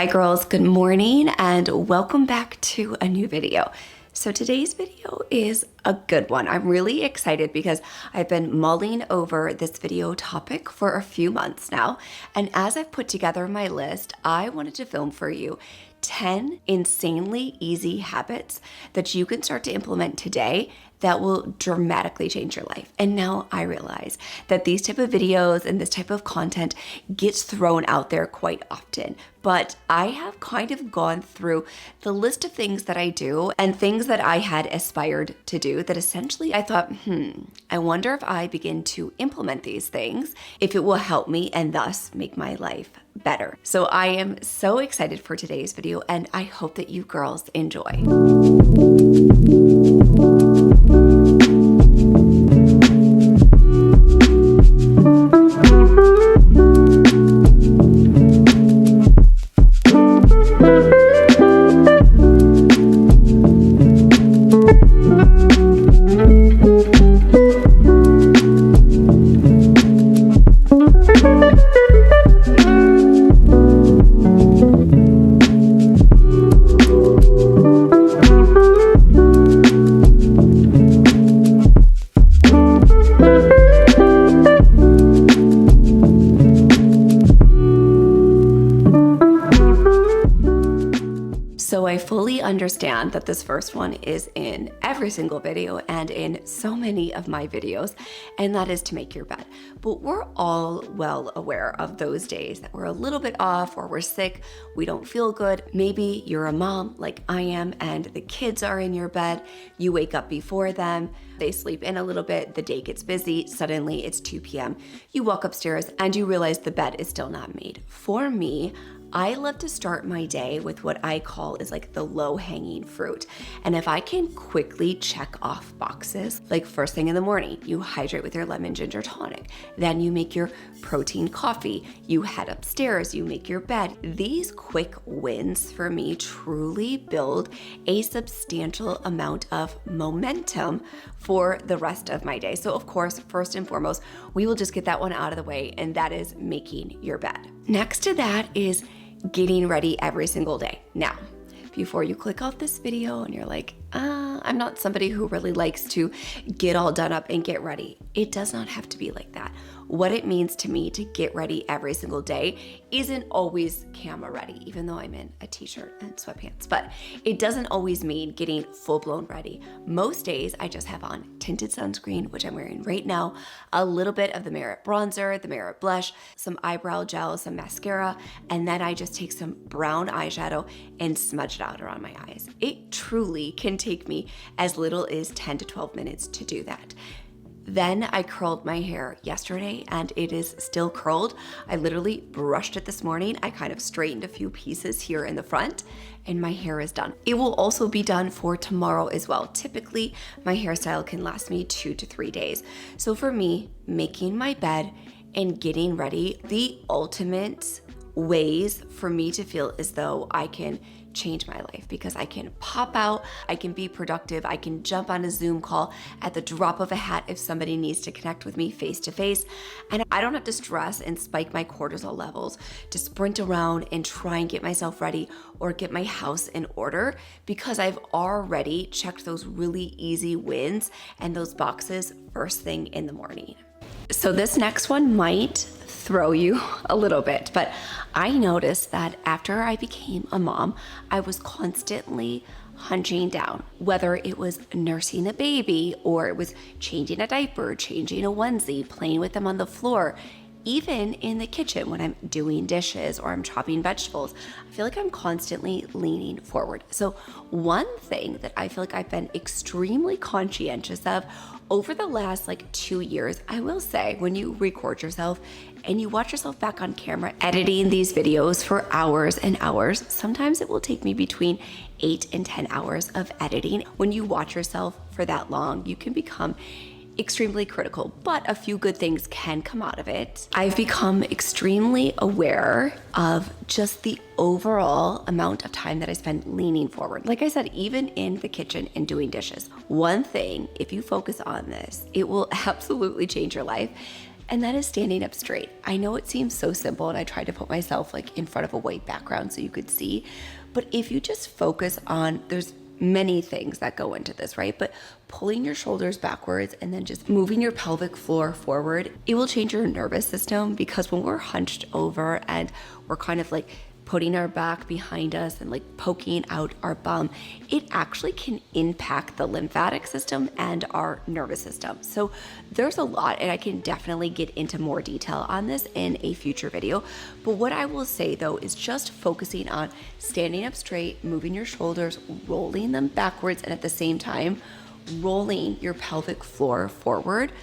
Hi girls, good morning and welcome back to a new video. So today's video is a good one. I'm really excited because I've been mulling over this video topic for a few months now. And as I've put together my list, I wanted to film for you 10 insanely easy habits that you can start to implement today that will dramatically change your life. And now I realize that these type of videos and this type of content gets thrown out there quite often. But I have kind of gone through the list of things that I do and things that I had aspired to do that essentially I thought, I wonder if I begin to implement these things, if it will help me and thus make my life better. So I am so excited for today's video and I hope that you girls enjoy. So I fully understand that this first one is in every single video and in so many of my videos, and that is to make your bed. But we're all well aware of those days that we're a little bit off or we're sick, we don't feel good. Maybe you're a mom like I am and the kids are in your bed, you wake up before them, they sleep in a little bit, the day gets busy, suddenly it's 2 p.m. You walk upstairs and you realize the bed is still not made. For me, I love to start my day with what I call is like the low-hanging fruit. And if I can quickly check off boxes, like first thing in the morning, you hydrate with your lemon ginger tonic, then you make your protein coffee, you head upstairs, you make your bed. These quick wins for me truly build a substantial amount of momentum for the rest of my day. So of course, first and foremost, we will just get that one out of the way, and that is making your bed. Next to that is getting ready every single day. Now, before you click off this video and you're like, I'm not somebody who really likes to get all done up and get ready. It does not have to be like that. What it means to me to get ready every single day isn't always camera ready, even though I'm in a t-shirt and sweatpants, but it doesn't always mean getting full-blown ready. Most days I just have on tinted sunscreen, which I'm wearing right now, a little bit of the Merit bronzer, the Merit blush, some eyebrow gel, some mascara, and then I just take some brown eyeshadow and smudge it out around my eyes. It truly can take me as little as 10 to 12 minutes to do that. Then I curled my hair yesterday and it is still curled. I literally brushed it this morning. I kind of straightened a few pieces here in the front and my hair is done. It will also be done for tomorrow as well. Typically, my hairstyle can last me 2 to 3 days. So for me, making my bed and getting ready, the ultimate ways for me to feel as though I can change my life, because I can pop out, I can be productive, I can jump on a Zoom call at the drop of a hat if somebody needs to connect with me face to face, and I don't have to stress and spike my cortisol levels to sprint around and try and get myself ready or get my house in order, because I've already checked those really easy wins and those boxes first thing in the morning. So this next one might throw you a little bit, but I noticed that after I became a mom, I was constantly hunching down, whether it was nursing a baby or it was changing a diaper, changing a onesie, playing with them on the floor, even in the kitchen when I'm doing dishes or I'm chopping vegetables. I feel like I'm constantly leaning forward. So one thing that I feel like I've been extremely conscientious of over the last 2 years, I will say, when you record yourself and you watch yourself back on camera editing these videos for hours and hours, sometimes it will take me between 8 and 10 hours of editing. When you watch yourself for that long, you can become extremely critical, but a few good things can come out of it. I've become extremely aware of just the overall amount of time that I spend leaning forward. Like I said, even in the kitchen and doing dishes. One thing, if you focus on this, it will absolutely change your life. and that is standing up straight. I know it seems so simple, and I tried to put myself like in front of a white background so you could see, but if you just focus on, there's many things that go into this, right? But pulling your shoulders backwards and then just moving your pelvic floor forward, it will change your nervous system, because when we're hunched over and we're kind of like putting our back behind us and like poking out our bum, it actually can impact the lymphatic system and our nervous system. So there's a lot, and I can definitely get into more detail on this in a future video. But what I will say though is just focusing on standing up straight, moving your shoulders, rolling them backwards, and at the same time, rolling your pelvic floor forward.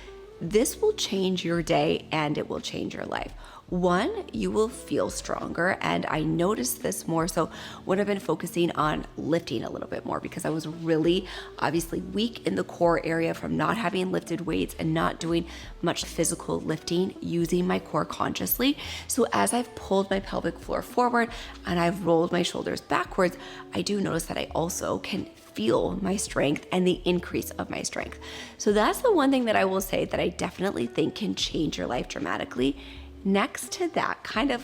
This will change your day and it will change your life. One, you will feel stronger, and I noticed this more so when I've been focusing on lifting a little bit more, because I was really obviously weak in the core area from not having lifted weights and not doing much physical lifting using my core consciously. So as I've pulled my pelvic floor forward and I've rolled my shoulders backwards, I do notice that I also can feel my strength and the increase of my strength. So that's the one thing that I will say that I definitely think can change your life dramatically. Next to that, kind of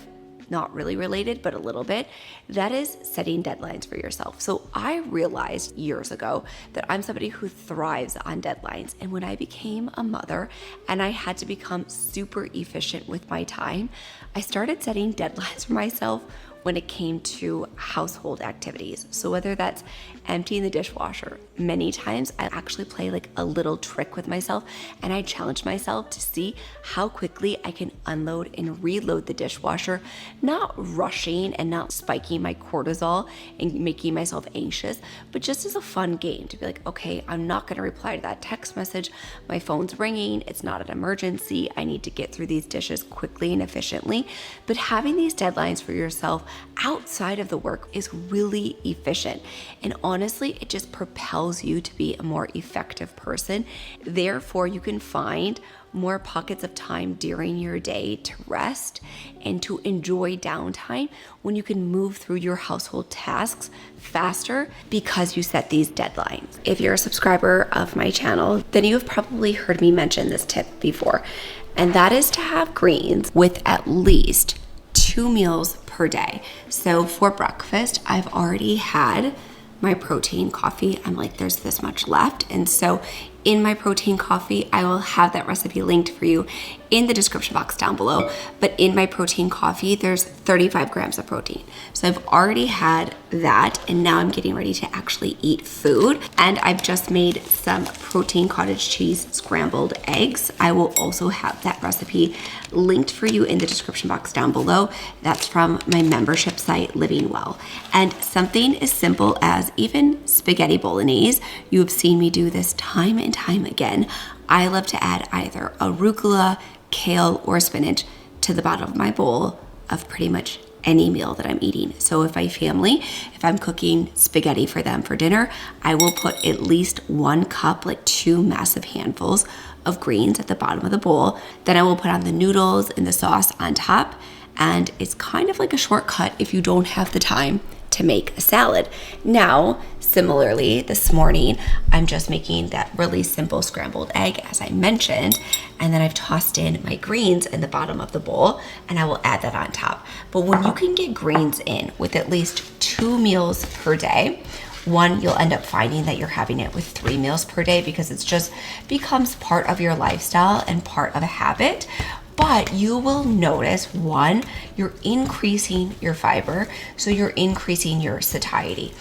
not really related, but a little bit, that is setting deadlines for yourself. So I realized years ago that I'm somebody who thrives on deadlines. And when I became a mother and I had to become super efficient with my time, I started setting deadlines for myself when it came to household activities. So whether that's emptying the dishwasher, many times I actually play like a little trick with myself, and I challenge myself to see how quickly I can unload and reload the dishwasher, not rushing and not spiking my cortisol and making myself anxious, but just as a fun game to be like, okay, I'm not gonna reply to that text message. My phone's ringing, it's not an emergency. I need to get through these dishes quickly and efficiently. But having these deadlines for yourself outside of the work is really efficient. And honestly, it just propels you to be a more effective person. Therefore, you can find more pockets of time during your day to rest and to enjoy downtime when you can move through your household tasks faster because you set these deadlines. If you're a subscriber of my channel, then you have probably heard me mention this tip before, and that is to have greens with at least 2 meals per day. So for breakfast, I've already had my protein coffee. I'm like, there's this much left. And so in my protein coffee, I will have that recipe linked for you in the description box down below. But in my protein coffee, there's 35 grams of protein. So I've already had that, and now I'm getting ready to actually eat food. And I've just made some protein cottage cheese scrambled eggs. I will also have that recipe linked for you in the description box down below. That's from my membership site, Living Well. And something as simple as even spaghetti bolognese, you have seen me do this time and time again. I love to add either arugula, kale, or spinach to the bottom of my bowl of pretty much any meal that I'm eating. So if I'm cooking spaghetti for them for dinner, I will put at least 1 cup, like 2 massive handfuls of greens at the bottom of the bowl. Then I will put on the noodles and the sauce on top. And it's kind of like a shortcut if you don't have the time to make a salad. Now, similarly, this morning, I'm just making that really simple scrambled egg, as I mentioned, and then I've tossed in my greens in the bottom of the bowl, and I will add that on top. But when you can get greens in with at least 2 meals per day, one, you'll end up finding that you're having it with 3 meals per day because it's just becomes part of your lifestyle and part of a habit. But you will notice, one, you're increasing your fiber, so you're increasing your satiety.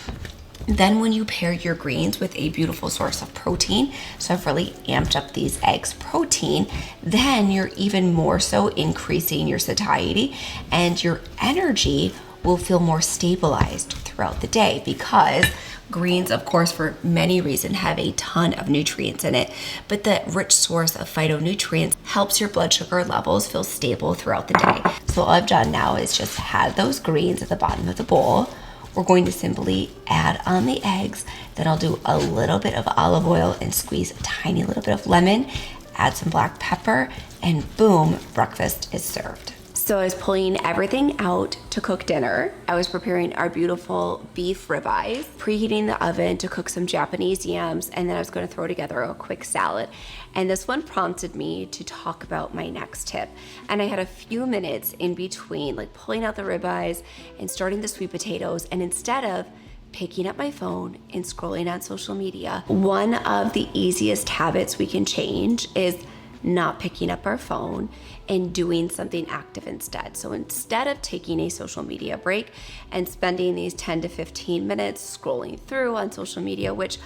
Then when you pair your greens with a beautiful source of protein, so I've really amped up these eggs protein, then you're even more so increasing your satiety, and your energy will feel more stabilized throughout the day because greens, of course, for many reasons, have a ton of nutrients in it, but the rich source of phytonutrients helps your blood sugar levels feel stable throughout the day. So all I've done now is just have those greens at the bottom of the bowl. We're going to simply add on the eggs. Then I'll do a little bit of olive oil and squeeze a tiny little bit of lemon, add some black pepper, and boom, breakfast is served. So I was pulling everything out to cook dinner. I was preparing our beautiful beef ribeyes, preheating the oven to cook some Japanese yams, and then I was going to throw together a quick salad. And this one prompted me to talk about my next tip. And I had a few minutes in between, like pulling out the ribeyes and starting the sweet potatoes, and instead of picking up my phone and scrolling on social media, one of the easiest habits we can change is not picking up our phone and doing something active instead. So instead of taking a social media break and spending these 10 to 15 minutes scrolling through on social media, which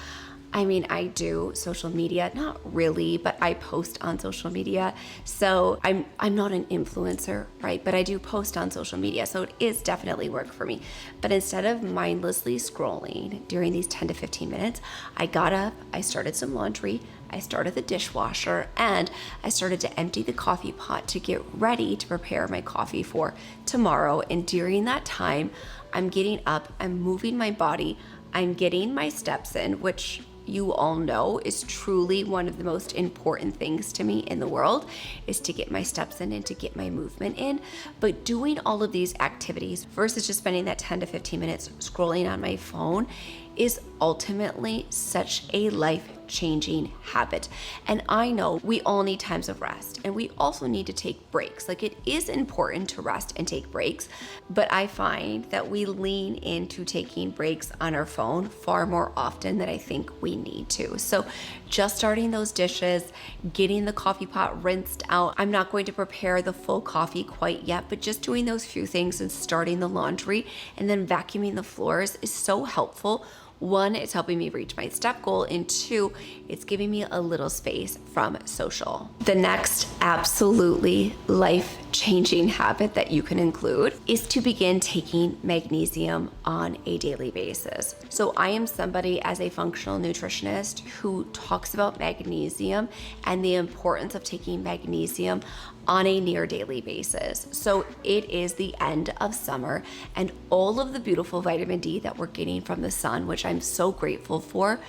I mean, I do social media, not really, but I post on social media. So I'm not an influencer, right? But I do post on social media. So it is definitely work for me. But instead of mindlessly scrolling during these 10 to 15 minutes, I got up, I started some laundry, I started the dishwasher, and I started to empty the coffee pot to get ready to prepare my coffee for tomorrow. And during that time, I'm getting up, I'm moving my body, I'm getting my steps in, which you all know is truly one of the most important things to me in the world, is to get my steps in and to get my movement in. But doing all of these activities versus just spending that 10 to 15 minutes scrolling on my phone is ultimately such a life-changing habit. And I know we all need times of rest, and we also need to take breaks. Like, it is important to rest and take breaks, but I find that we lean into taking breaks on our phone far more often than I think we need to. So just starting those dishes, getting the coffee pot rinsed out. I'm not going to prepare the full coffee quite yet, but just doing those few things and starting the laundry and then vacuuming the floors is so helpful. One, it's helping me reach my step goal, and two, it's giving me a little space from social. The next absolutely life-changing habit that you can include is to begin taking magnesium on a daily basis. So I am somebody, as a functional nutritionist, who talks about magnesium and the importance of taking magnesium on a near daily basis. So it is the end of summer, and all of the beautiful vitamin D that we're getting from the sun, which I'm so grateful for.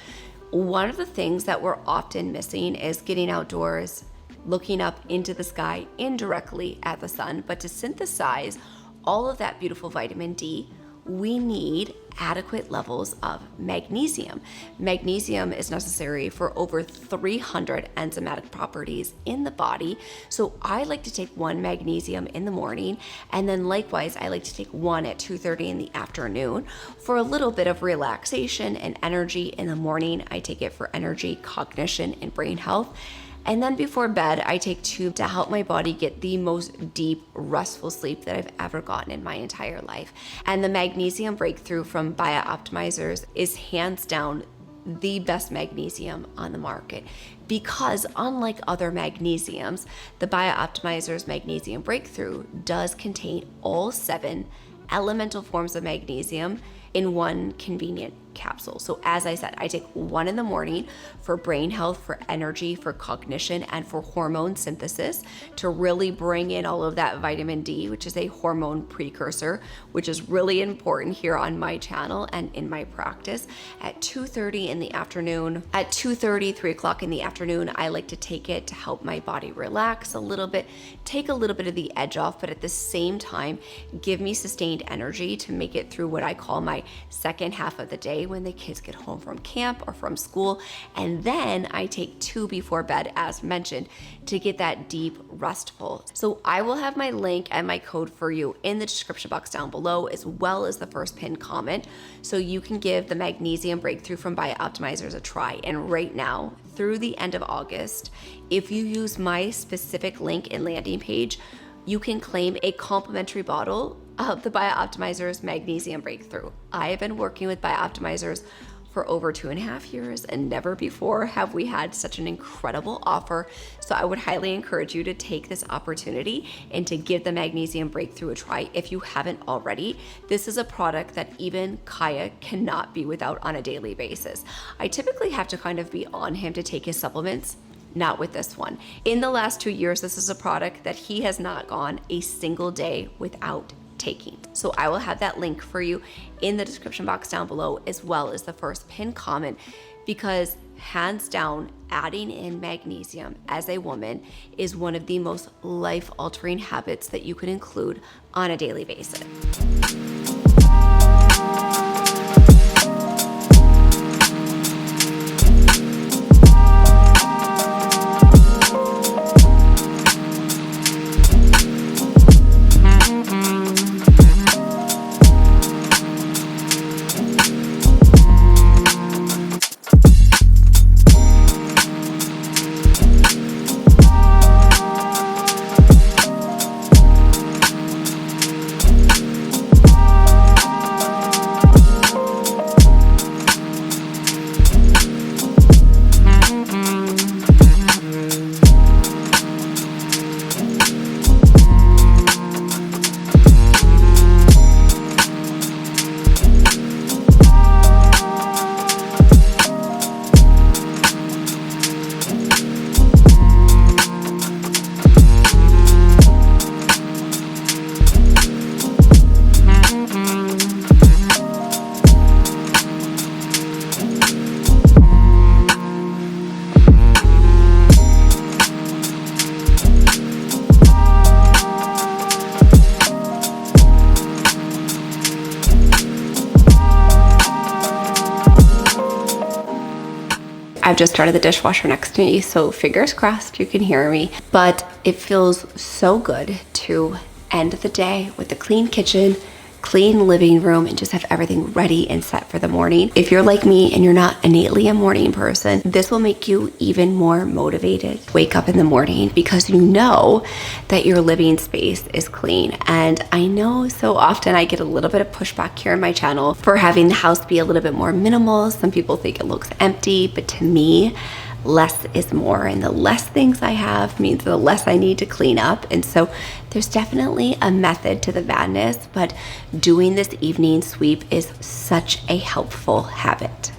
One of the things that we're often missing is getting outdoors, looking up into the sky indirectly at the sun. But to synthesize all of that beautiful vitamin D, we need adequate levels of magnesium. Magnesium is necessary for over 300 enzymatic properties in the body. So I like to take one magnesium in the morning, and then likewise, I like to take one at 2:30 in the afternoon for a little bit of relaxation and energy in the morning. I take it for energy, cognition, and brain health. And then before bed, I take two to help my body get the most deep, restful sleep that I've ever gotten in my entire life. And the magnesium breakthrough from Bio-Optimizers is hands down the best magnesium on the market, because unlike other magnesiums, the Bio-Optimizers magnesium breakthrough does contain all 7 elemental forms of magnesium in one convenient capsule. So as I said, I take one in the morning for brain health, for energy, for cognition, and for hormone synthesis to really bring in all of that vitamin D, which is a hormone precursor, which is really important here on my channel and in my practice. At 2:30 in the afternoon, at 2:30, 3 o'clock in the afternoon, I like to take it to help my body relax a little bit, take a little bit of the edge off, but at the same time, give me sustained energy to make it through what I call my second half of the day when the kids get home from camp or from school. And then I take 2 before bed, as mentioned, to get that deep restful. So I will have my link and my code for you in the description box down below, as well as the first pinned comment, so you can give the magnesium breakthrough from Bio-Optimizers a try. And right now, through the end of August, if you use my specific link and landing page, you can claim a complimentary bottle of the Bio-Optimizers Magnesium Breakthrough. I have been working with Bio-Optimizers for over 2.5 years, and never before have we had such an incredible offer. So I would highly encourage you to take this opportunity and to give the Magnesium Breakthrough a try if you haven't already. This is a product that even Kaya cannot be without on a daily basis. I typically have to kind of be on him to take his supplements. Not with this one. In the last 2 years, this is a product that he has not gone a single day without taking. So I will have that link for you in the description box down below, as well as the first pinned comment, because hands down, adding in magnesium as a woman is one of the most life-altering habits that you can include on a daily basis. I've just started the dishwasher next to me, so fingers crossed you can hear me. But it feels so good to end the day with a clean kitchen, clean living room, and just have everything ready and set for the morning. If you're like me and you're not innately a morning person, this will make you even more motivated to wake up in the morning, because you know that your living space is clean. And I know so often I get a little bit of pushback here on my channel for having the house be a little bit more minimal. Some people think it looks empty, but to me, less is more, and the less things I have means the less I need to clean up. And so there's definitely a method to the madness, but doing this evening sweep is such a helpful habit.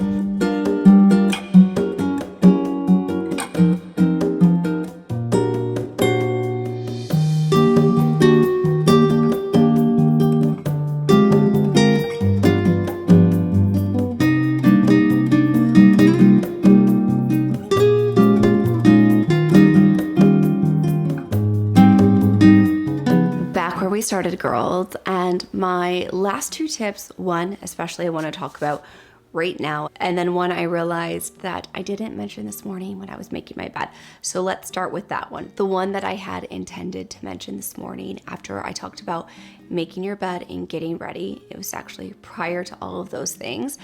We started, girls, and my last two tips, one especially I want to talk about right now, and then one I realized that I didn't mention this morning when I was making my bed. So let's start with that one. The one that I had intended to mention this morning after I talked about making your bed and getting ready, it was actually prior to all of those things,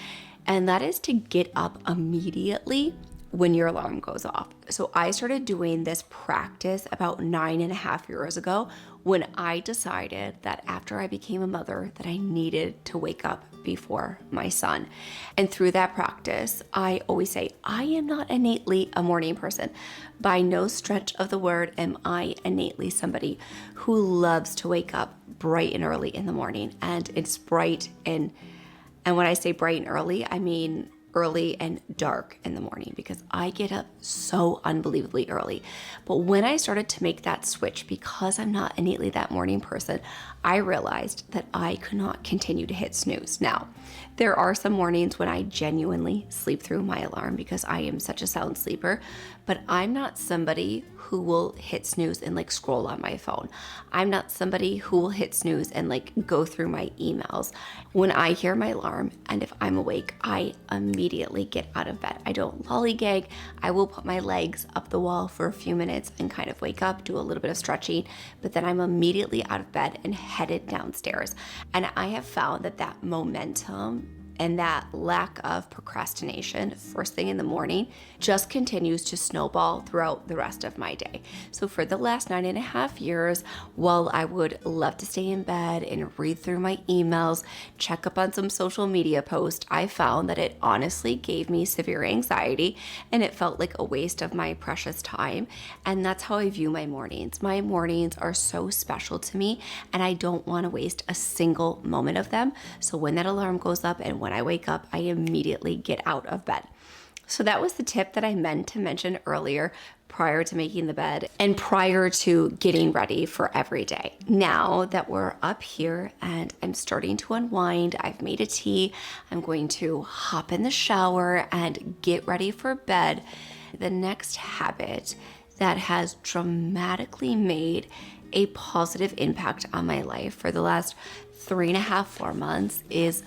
and that is to get up immediately when your alarm goes off. So I started doing this practice about 9.5 years ago, when I decided that after I became a mother that I needed to wake up before my son. And through that practice, I always say, I am not innately a morning person. By no stretch of the word am I innately somebody who loves to wake up bright and early in the morning. And it's bright and when I say bright and early, I mean early and dark in the morning, because I get up so unbelievably early. But when I started to make that switch, because I'm not innately that morning person, I realized that I could not continue to hit snooze. Now, there are some mornings when I genuinely sleep through my alarm because I am such a sound sleeper, but I'm not somebody who will hit snooze and like scroll on my phone. I'm not somebody who will hit snooze and like go through my emails. When I hear my alarm and if I'm awake, I immediately get out of bed. I don't lollygag. I will put my legs up the wall for a few minutes and kind of wake up, do a little bit of stretching, but then I'm immediately out of bed and headed downstairs. And I have found that that momentum and that lack of procrastination first thing in the morning just continues to snowball throughout the rest of my day. So for the last 9.5 years, while I would love to stay in bed and read through my emails, check up on some social media posts, I found that it honestly gave me severe anxiety and it felt like a waste of my precious time. And that's how I view my mornings. My mornings are so special to me and I don't want to waste a single moment of them. So when that alarm goes up and when I wake up, I immediately get out of bed. So that was the tip that I meant to mention earlier prior to making the bed and prior to getting ready for every day. Now that we're up here and I'm starting to unwind, I've made a tea, I'm going to hop in the shower and get ready for bed. The next habit that has dramatically made a positive impact on my life for the last 3.5, 4 months is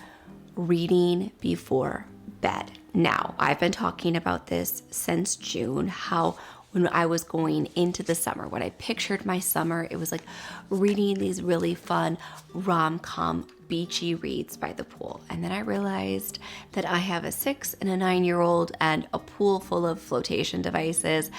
reading before bed. Now, I've been talking about this since June, how when I was going into the summer, when I pictured my summer, it was like reading these really fun rom-com beachy reads by the pool. And then I realized that I have a 6 and a 9-year-old and a pool full of flotation devices,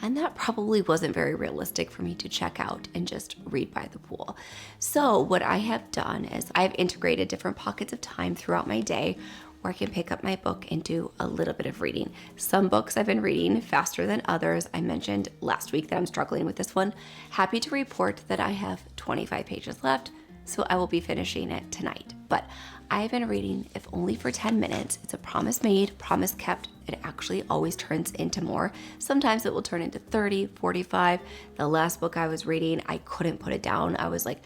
and that probably wasn't very realistic for me to check out and just read by the pool. So what I have done is I've integrated different pockets of time throughout my day where I can pick up my book and do a little bit of reading. Some books I've been reading faster than others. I mentioned last week that I'm struggling with this one. Happy to report that I have 25 pages left, so I will be finishing it tonight. But I've been reading, if only for 10 minutes. It's a promise made, promise kept. It actually always turns into more. Sometimes it will turn into 30, 45. The last book I was reading, I couldn't put it down. I was like,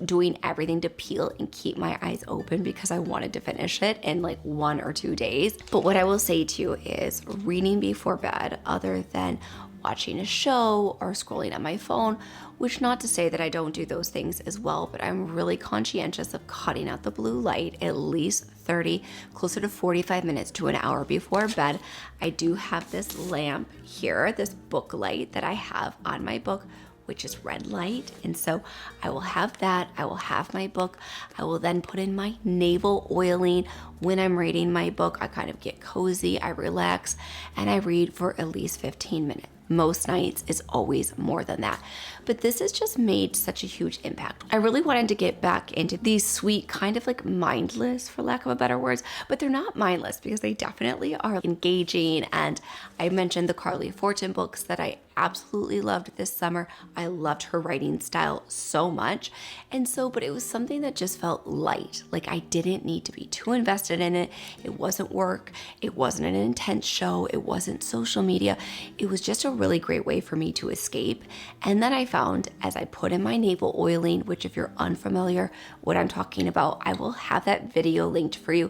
doing everything to peel and keep my eyes open because I wanted to finish it in like 1 or 2 days. But what I will say to you is reading before bed, other than watching a show or scrolling on my phone, which not to say that I don't do those things as well, but I'm really conscientious of cutting out the blue light at least 30, closer to 45 minutes to an hour before bed. I do have this lamp here, this book light that I have on my book, which is red light. And so I will have that. I will have my book. I will then put in my navel oiling. When I'm reading my book, I kind of get cozy, I relax, and I read for at least 15 minutes. Most nights is always more than that. But this has just made such a huge impact. I really wanted to get back into these sweet, kind of like mindless, for lack of a better words, but they're not mindless because they definitely are engaging. And I mentioned the Carly Fortune books that I absolutely loved this summer. I loved her writing style so much. And so, but it was something that just felt light. Like I didn't need to be too invested in it. It wasn't work. It wasn't an intense show. It wasn't social media. It was just a really great way for me to escape. And then I found, as I put in my navel oiling, which if you're unfamiliar what I'm talking about, I will have that video linked for you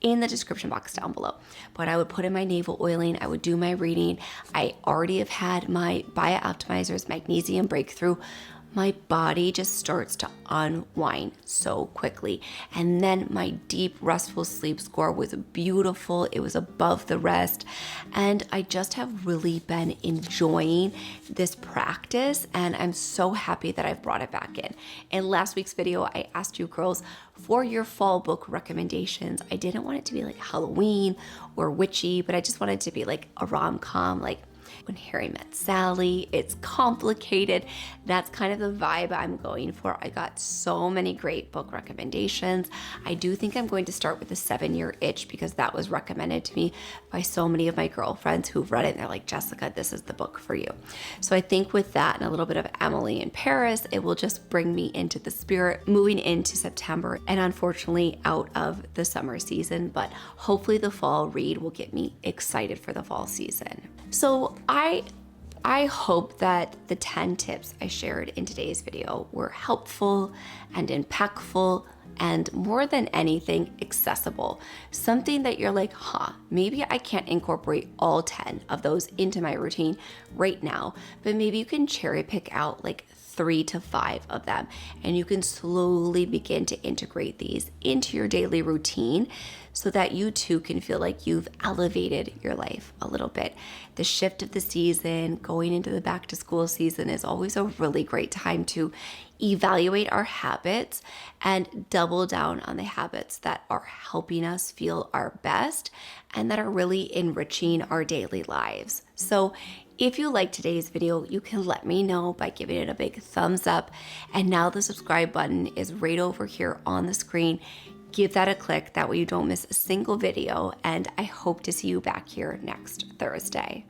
in the description box down below. But I would put in my navel oiling, I would do my reading. I already have had my Biooptimizer's Magnesium breakthrough. My body just starts to unwind so quickly. And then my deep restful sleep score was beautiful. It was above the rest. And I just have really been enjoying this practice. And I'm so happy that I've brought it back in. In last week's video, I asked you girls for your fall book recommendations. I didn't want it to be like Halloween or witchy, but I just wanted it to be like a rom-com, like When Harry Met Sally. It's complicated. That's kind of the vibe I'm going for. I got so many great book recommendations. I do think I'm going to start with The 7-Year Itch because that was recommended to me by so many of my girlfriends who've read it and they're like, Jessica, this is the book for you. So I think with that and a little bit of Emily in Paris, it will just bring me into the spirit moving into September and unfortunately out of the summer season, but hopefully the fall read will get me excited for the fall season. So I hope that the 10 tips I shared in today's video were helpful and impactful and more than anything, accessible. Something that you're like, maybe I can't incorporate all 10 of those into my routine right now, but maybe you can cherry pick out like 3 to 5 of them and you can slowly begin to integrate these into your daily routine so that you too can feel like you've elevated your life a little bit. The shift of the season, going into the back to school season, is always a really great time to evaluate our habits and double down on the habits that are helping us feel our best and that are really enriching our daily lives. So if you liked today's video, you can let me know by giving it a big thumbs up. And now the subscribe button is right over here on the screen. Give that a click, that way you don't miss a single video, and I hope to see you back here next Thursday.